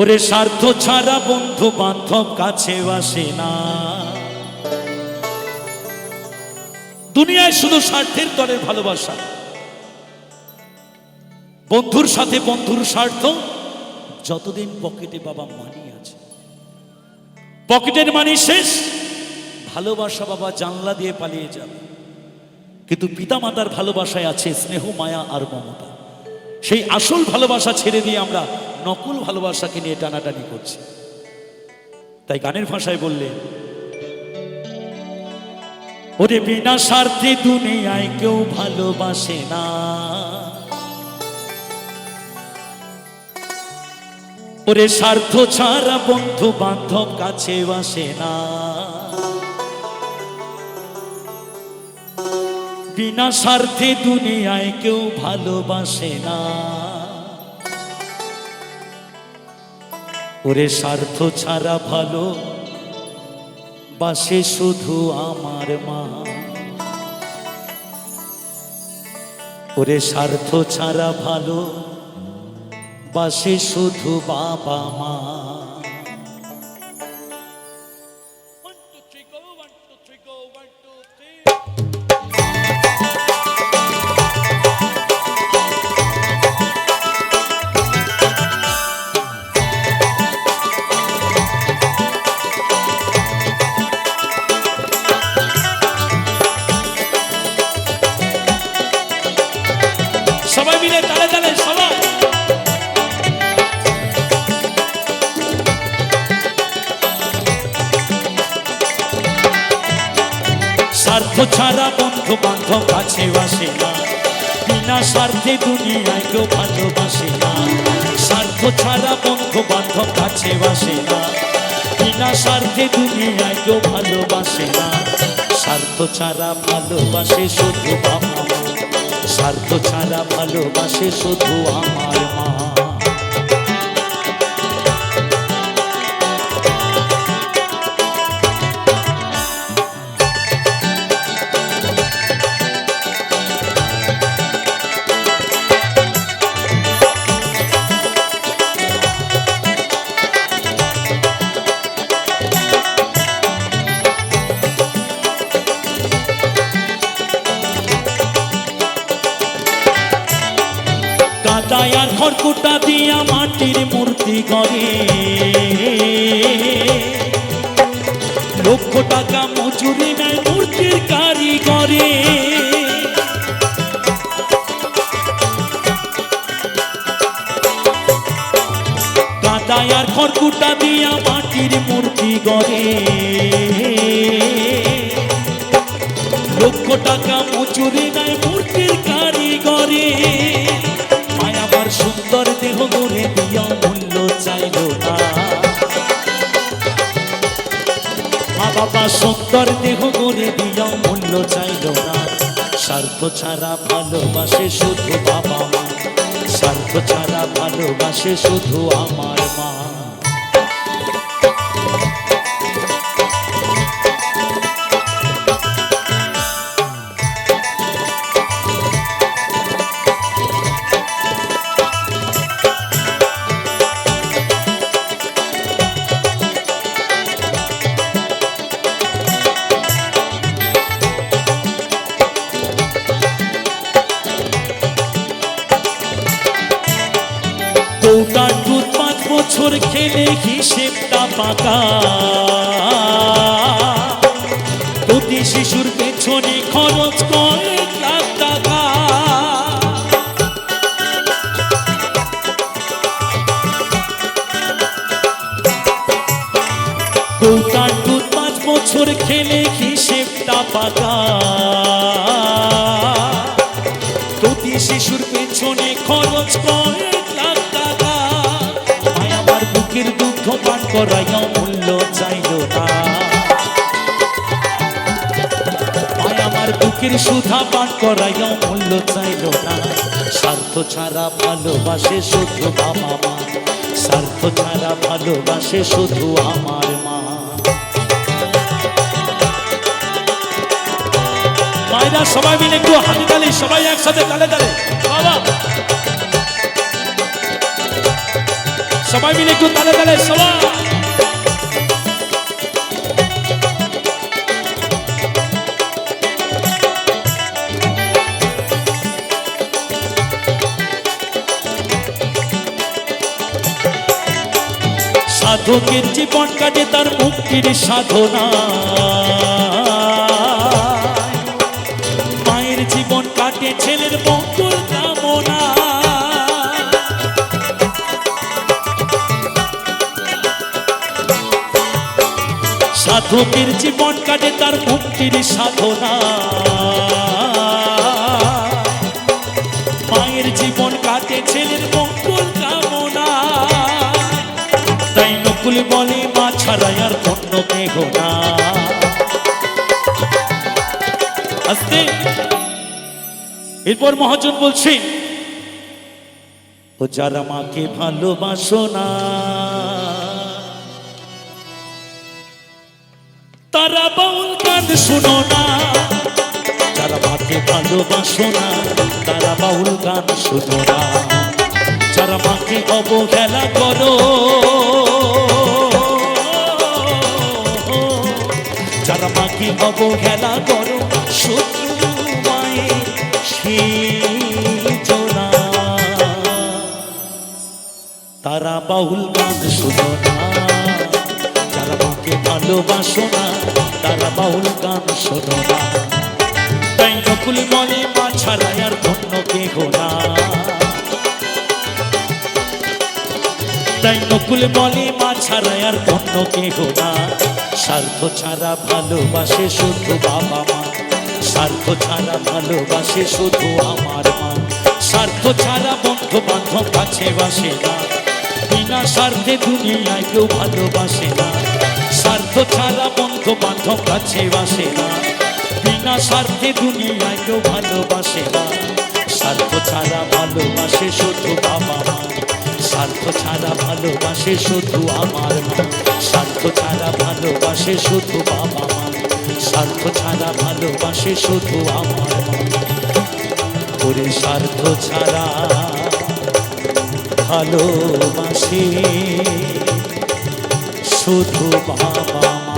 ওরে স্বার্থ ছাড়া বন্ধু বান্ধব কাছে আসে না। দুনিয়ায় শুধু স্বার্থের তরে ভালোবাসা। বন্ধুর সাথে বন্ধুর স্বার্থ, যতদিন পকেটে বাবা মানি আছে। পকেটের মানি শেষ, ভালোবাসা বাবা জানলা দিয়ে পালিয়ে যাবে। কিন্তু পিতামাতার ভালোবাসায় আছে স্নেহ, মায়া আর মমতা। সেই আসল ভালোবাসা ছেড়ে দিয়ে আমরা নকল ভালোবাসাকে নিয়ে টানাটানি করছি। তাই গানের ভাষায় বললেন, ওরে বিনা স্বার্থে দুনিয়ায় কেউ ভালোবাসে না। ওরে স্বার্থ ছাড়া বন্ধু বান্ধব কাছে আসে না। বিনা স্বার্থে দুনিয়ায় কেউ ভালোবাসে না। ওরে স্বার্থ ছাড়া ভালো বাসে শুধু আমার মা। ওরে স্বার্থ ছাড়া ভালো বাসে শুধু বাবা মা। সবাই মিলে তালে তালে সবাই। স্বার্থ ছাড়া বন্ধু বান্ধব কাছে আসে না। বিনা স্বার্থে দুনিয়ায় কেউ ভালোবাসে না। স্বার্থ ছাড়া বন্ধু বান্ধব কাছে আসে না। বিনা স্বার্থে দুনিয়ায় কেউ ভালোবাসে না। স্বার্থ ছাড়া ভালোবাসে শুধু বাবা মা। স্বার্থ ছাড়া ভালোবাসে শুধু আমার মা। কাদায়ার খড়কুটা দিয়া মাটির মূর্তি গড়ে। লক্ষ টাকা মজুরি নেয় মূর্তির কারিগরে। কাদায়ার খড়কুটা দিয়া মাটির মূর্তি গড়ে। লক্ষ টাকা মজুরি নেয় মূর্তির কারিগরে। সুন্দর দেহ গড়ে দিয়া মূল্য চাইল না। মা বাবা সুন্দর দেহ গড়ে দিয়া মূল্য চাইল না। স্বার্থ ছাড়া ভালোবাসে শুধু বাবা মা। স্বার্থ ছাড়া ভালোবাসে শুধু আমার মা। কৌটার দুধ 5 বছর খেলে হিসেবটা পাকা। প্রতি শিশুর পেছনে খরচ করে 1 লাখ টাকা। কৌটার দুধ 5 বছর খেলে হিসেবটা পাকা। প্রতি শিশুর পেছনে খরচ করে 1 লাখ টাকা। মায় আমার বুকের দুগ্ধ পান করাইয়া মূল্য চাইল না। মায় আমার বুকের সুধা পান করাইয়া মূল্য চাইল না। স্বার্থ ছাড়া ভালোবাসে শুধু বাবা মা। স্বার্থ ছাড়া ভালোবাসে শুধু আমার মা। মায়েরা সবাই মিলে একটু হাতে তালি, সবাই একসাথে তালে তালে বাবা। সবাই মিলে একটু তালে তালে সবাই। সাধকের জীবন কাটে তার মুক্তির সাধনা, মায়ের জীবন কাটে ছেলের মঙ্গল কামনা। সাধকের জীবন কাটে তার মুক্তির সাধনা, মায়ের জীবন কাটে ছেলের মঙ্গল কামনা। তাই নকুল বলে মা ছাড়া আর অন্য কেহ না। আস্তে এরপর মহাজন বলছেন, ও যারা মাকে ভালোবাসো না তারা বাউল গান শুনো না। যারা মাকে ভালোবাসো না তারা বাউল গান শুনো না। যারা মাকে অবহেলা করো, যারা মাকে অবহেলা করো, শত্রু মায়ের সেজনা। তারা বাউল গান শুনো না। যারা মাকে ভালোবাসো না তারা বাউল গান শোনো না। তাই নকুল বলে মা ছাড়া আর অন্য কেহ না। তাই নকুল বলে মা ছাড়া আর অন্য কেহ না। স্বার্থ ছাড়া ভালোবাসে শুধু বাবা মা, স্বার্থ ছাড়া ভালোবাসে শুধু আমার মা। স্বার্থ ছাড়া বন্ধু বান্ধব কাছে বাসে না, বিনা স্বার্থে দুনিয়ায় কেউ ভালোবাসে না। স্বার্থ ছাড়া বন্ধু বান্ধব কাছে বাসে না, বিনা স্বার্থে দুনিয়ায় কেউ ভালোবাসে না। স্বার্থ ছাড়া ভালোবাসে শুধু বাবা মা, স্বার্থ ছাড়া ভালোবাসে শুধু আমার মা। স্বার্থ ছাড়া ভালোবাসে শুধু বাবা মা, স্বার্থ ছাড়া ভালোবাসে শুধু আমার মা। ওরে স্বার্থ ছাড়া ভালোবাসে শুধু বাবা মা।